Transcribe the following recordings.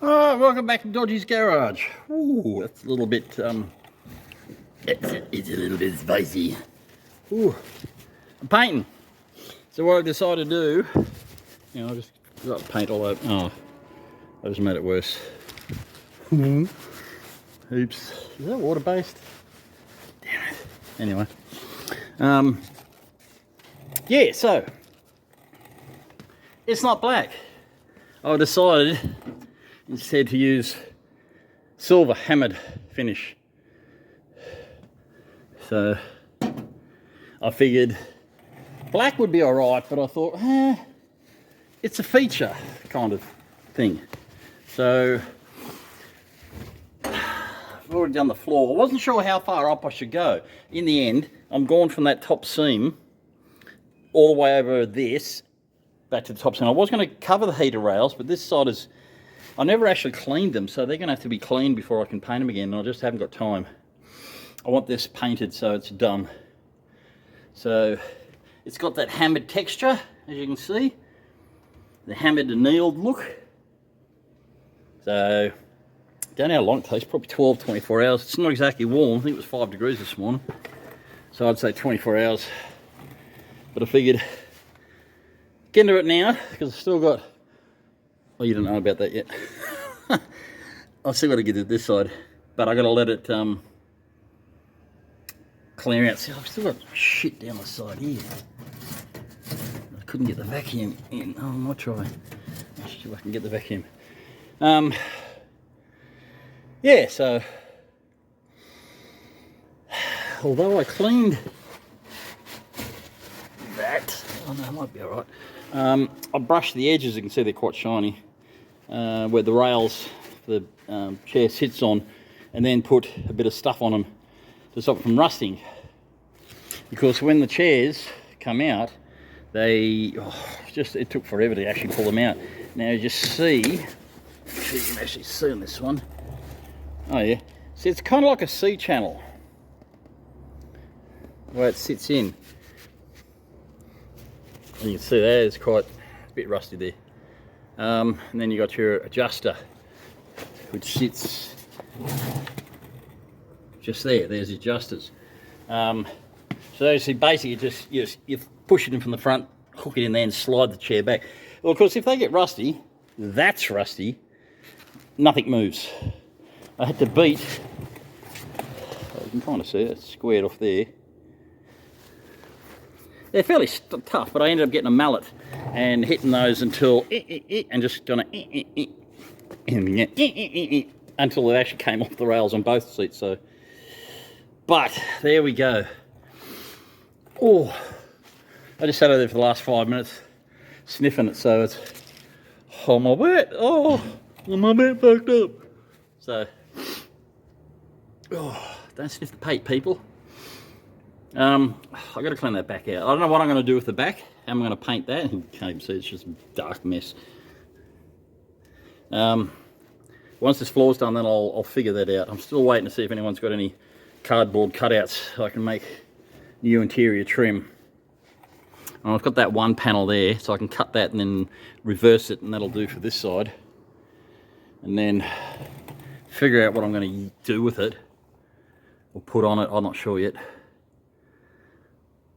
Alright, welcome back to Dodgy's Garage. Ooh, that's a little bit, it's a little bit spicy. Ooh, I'm painting. So what I decided to do, I just got paint all over. Oh, I just made it worse. Oops. Is that water-based? Damn it. Anyway. Yeah, so, it's not black. I decided instead to use silver hammered finish. So I figured black would be alright, but I thought, it's a feature kind of thing. So I've already done the floor. I wasn't sure how far up I should go. In the end, I'm gone from that top seam all the way over this back to the top seam. I was going to cover the heater rails, but this side is, I never actually cleaned them, so they're going to have to be cleaned before I can paint them again, and I just haven't got time. I want this painted so it's done. So it's got that hammered texture, as you can see, the hammered annealed look. So don't know how long it takes, probably 12-24 hours. It's not exactly warm. I think it was 5 degrees this morning, so I'd say 24 hours. But I figured get into it now, because I've still got, well, you don't know about that yet. I've still got to get to this side, but I've got to let it clear out. See, I've still got shit down the side here. I couldn't get the vacuum in. Oh, I might try. Let's see if I can get the vacuum. Yeah, so although I cleaned that, oh no, it might be alright. I brushed the edges, you can see they're quite shiny, where the rails the chair sits on, and then put a bit of stuff on them to stop it from rusting. Because when the chairs come out, they, it took forever to actually pull them out. Now you just see, you can actually see on this one. Oh yeah, see, it's kind of like a C channel, the way it sits in. And you can see that it's quite a bit rusty there. And then you got your adjuster, which sits just there. There's the adjusters. So you see, basically just you push it in from the front, hook it in there and slide the chair back. Well, of course, if they get rusty, that's rusty, nothing moves. I had to beat, you can kind of see it, it's squared off there. They're fairly tough, but I ended up getting a mallet and hitting those until, and just gonna, until it actually came off the rails on both seats. So, but there we go. Oh, I just sat over there for the last 5 minutes sniffing it, so it's, oh my bit, I'm a bit fucked up. So, don't sniff the paint, people. I've got to clean that back out. I don't know what I'm going to do with the back. How I'm going to paint that. You can't even see, it's just a dark mess. Once this floor's done, then I'll figure that out. I'm still waiting to see if anyone's got any cardboard cutouts so I can make new interior trim. And I've got that one panel there, so I can cut that and then reverse it, and that'll do for this side. And then figure out what I'm going to do with it or put on it. I'm not sure yet.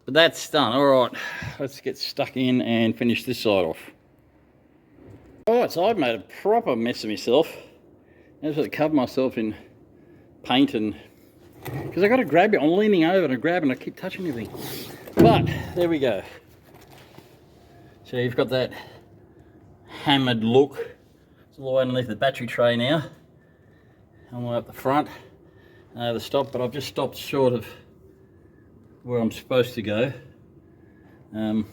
But that's done. Alright, let's get stuck in and finish this side off. Alright, so I've made a proper mess of myself. I just got to cover myself in paint, and because I got to grab it, I'm leaning over and I grab and I keep touching everything. But there we go. So you've got that hammered look. It's all the way underneath the battery tray now. All the way up the front. The stop, but I've just stopped short of where I'm supposed to go. So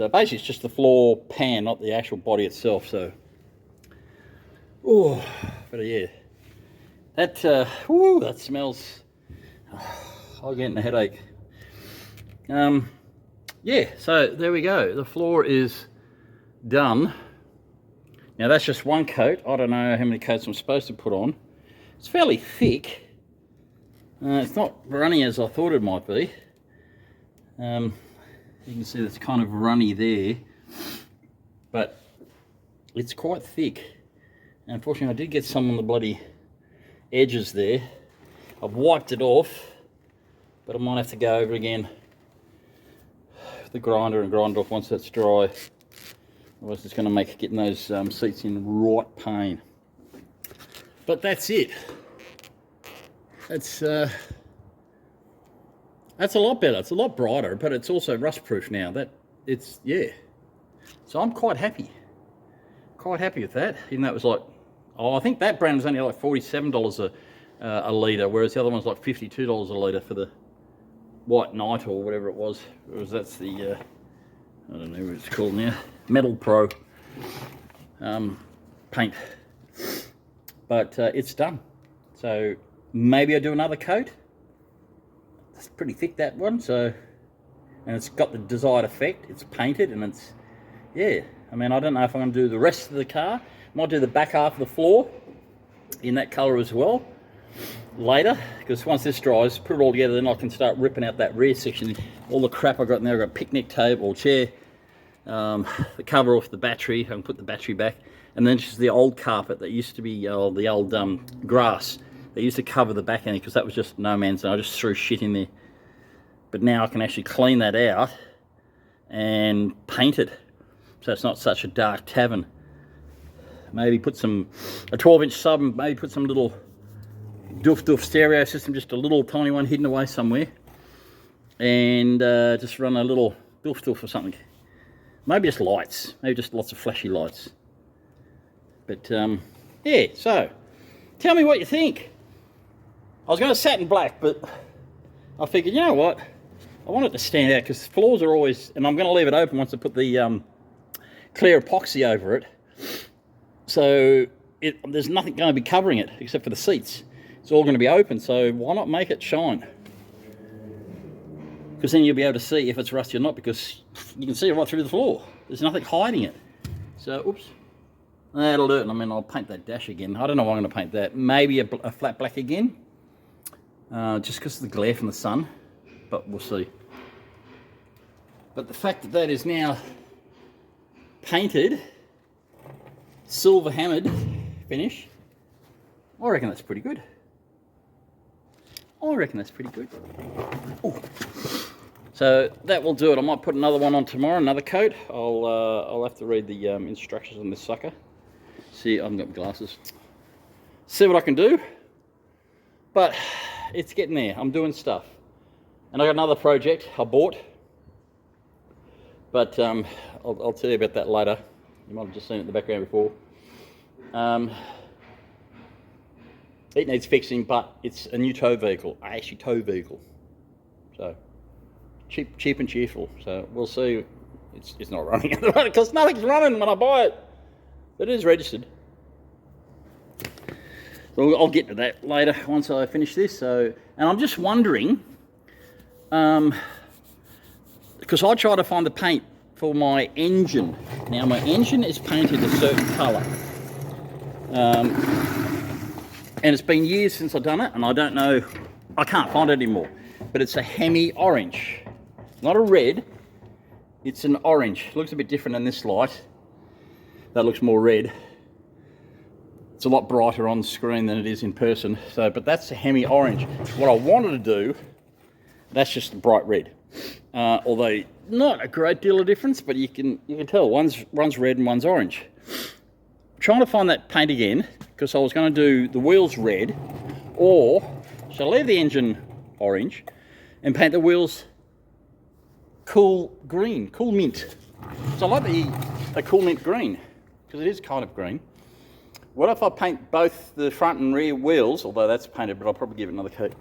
basically it's just the floor pan, not the actual body itself. So, but yeah, that that smells. I'll get a headache. Yeah, so there we go. The floor is done. Now that's just one coat. I don't know how many coats I'm supposed to put on. It's fairly thick. It's not runny as I thought it might be. You can see it's kind of runny there, but it's quite thick. And unfortunately, I did get some on the bloody edges there. I've wiped it off, but I might have to go over again with the grinder and grind off once that's dry. Otherwise, it's going to make getting those seats in right pain. But that's it. That's a lot better. It's a lot brighter, but it's also rust-proof now. Yeah. So I'm quite happy. Quite happy with that. Even though it was like, I think that brand was only like $47 a litre, whereas the other one's like $52 a litre for the White Knight or whatever it was. That's the, I don't know what it's called now, Metal Pro paint. But it's done. So maybe I do another coat. It's pretty thick, that one, so, and it's got the desired effect. It's painted and it's, yeah. I mean, I don't know if I'm going to do the rest of the car. Might do the back half of the floor in that colour as well later, because once this dries, put it all together, then I can start ripping out that rear section. All the crap I got in there, I've got a picnic table, chair, the cover off the battery. I can put the battery back, and then just the old carpet that used to be the old grass. They used to cover the back end because that was just no man's land. I just threw shit in there. But now I can actually clean that out and paint it, so it's not such a dark tavern. Maybe put a 12-inch sub, and maybe put some little doof stereo system, just a little tiny one hidden away somewhere, and just run a little doof or something. Maybe just lights, maybe just lots of flashy lights. But yeah, so tell me what you think. I was going to satin black, but I figured, you know what, I want it to stand out because floors are always, and I'm going to leave it open once I put the clear epoxy over it. So there's nothing going to be covering it except for the seats. It's all going to be open, so why not make it shine? Because then you'll be able to see if it's rusty or not, because you can see it right through the floor. There's nothing hiding it. So, oops. That'll do it. I mean, I'll paint that dash again. I don't know why I'm going to paint that. Maybe a flat black again. Just because of the glare from the sun. But we'll see. But the fact that that is now painted, silver hammered finish, I reckon that's pretty good. Ooh. So that will do it. I might put another one on tomorrow, another coat. I'll have to read the instructions on this sucker. See, I haven't got my glasses. See what I can do. But it's getting there. I'm doing stuff. And I got another project I bought. But I'll tell you about that later. You might have just seen it in the background before. It needs fixing, but it's a new tow vehicle. I actually tow vehicle. So cheap and cheerful. So we'll see. It's not running at the moment because nothing's running when I buy it. But it is registered. So I'll get to that later once I finish this. So, and I'm just wondering, because I try to find the paint for my engine. Now my engine is painted a certain colour. And it's been years since I've done it, and I don't know, I can't find it anymore. But it's a Hemi orange, not a red, it's an orange. It looks a bit different in this light. That looks more red. It's a lot brighter on screen than it is in person. So, but that's a Hemi orange. What I wanted to do, that's just a bright red. Although not a great deal of difference, but you can tell one's red and one's orange. I'm trying to find that paint again, because I was going to do the wheels red, or shall I leave the engine orange and paint the wheels cool green, cool mint. So I like the cool mint green, because it is kind of green. What if I paint both the front and rear wheels, although that's painted, but I'll probably give it another coat,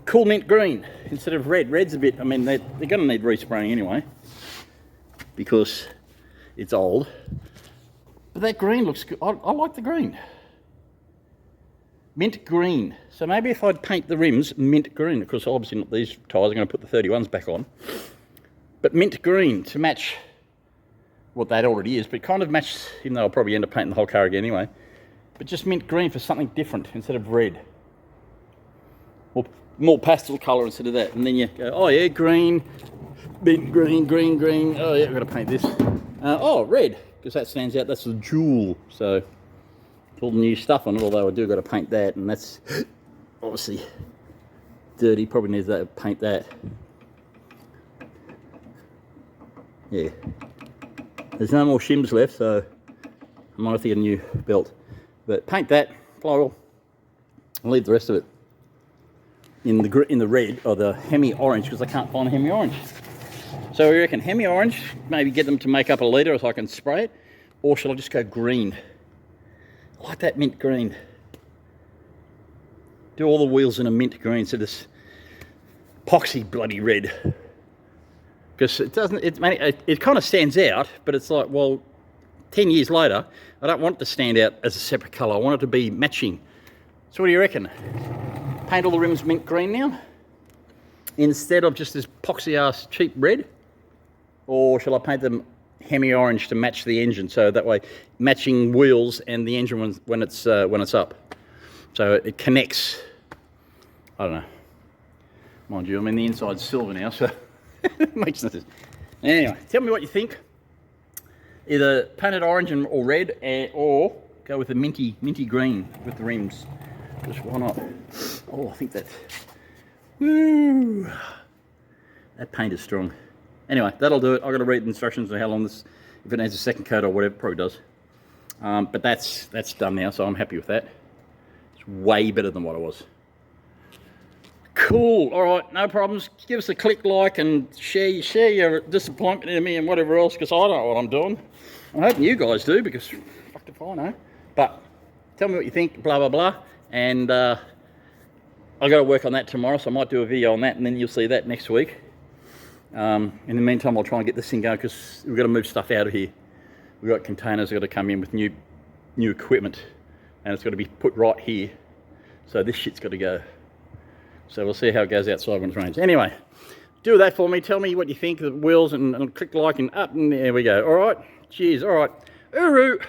cool mint green instead of red. Red's a bit, I mean, they're going to need respraying anyway, because it's old. But that green looks good. I like the green. Mint green. So maybe if I'd paint the rims mint green, because obviously not these tyres, I'm going to put the 31s back on. But mint green to match what that already is, but kind of match, even though I'll probably end up painting the whole car again anyway. But just mint green for something different instead of red. Or more pastel colour instead of that. And then you go, oh yeah, green, mint green, green. Oh yeah, I've got to paint this. Oh, red, because that stands out. That's a jewel. So all the new stuff on it, although I do got to paint that, and that's obviously dirty, probably needs to paint that. Yeah. There's no more shims left, so I might have to get a new belt. But paint that, flywheel, and leave the rest of it in the red, or the hemi orange, because I can't find a hemi orange. So we reckon hemi orange, maybe get them to make up a litre so I can spray it, or shall I just go green? I like that mint green. Do all the wheels in a mint green, so this epoxy bloody red. Because it doesn't, it kind of stands out, but it's like, well, 10 years later, I don't want it to stand out as a separate colour. I want it to be matching. So what do you reckon? Paint all the rims mint green now, instead of just this epoxy ass cheap red? Or shall I paint them hemi orange to match the engine, so that way matching wheels and the engine when it's up, so it connects? I don't know, mind you, I mean the inside's silver now, so it makes no sense. Anyway, tell me what you think. Either paint it orange or red, or go with the minty green with the rims. Just why not? Oh, I think that, woo, that paint is strong. Anyway, that'll do it. I've got to read the instructions on how long this, if it needs a second coat or whatever, it probably does. But that's done now, so I'm happy with that. It's way better than what it was. Cool. All right, no problems. Give us a click, like, and share your disappointment in me and whatever else, because I don't know what I'm doing. I'm hoping you guys do, because fuck if I know. But tell me what you think, blah, blah, blah. And I've got to work on that tomorrow, so I might do a video on that, and then you'll see that next week. In the meantime, I'll try and get this thing going, because we've got to move stuff out of here. We've got containers that got to come in with new equipment, and it's got to be put right here. So this shit's got to go. So we'll see how it goes outside when it's rains. Anyway, do that for me. Tell me what you think of the wheels, and click like and up, and there we go. All right. Cheers. All right. Uru.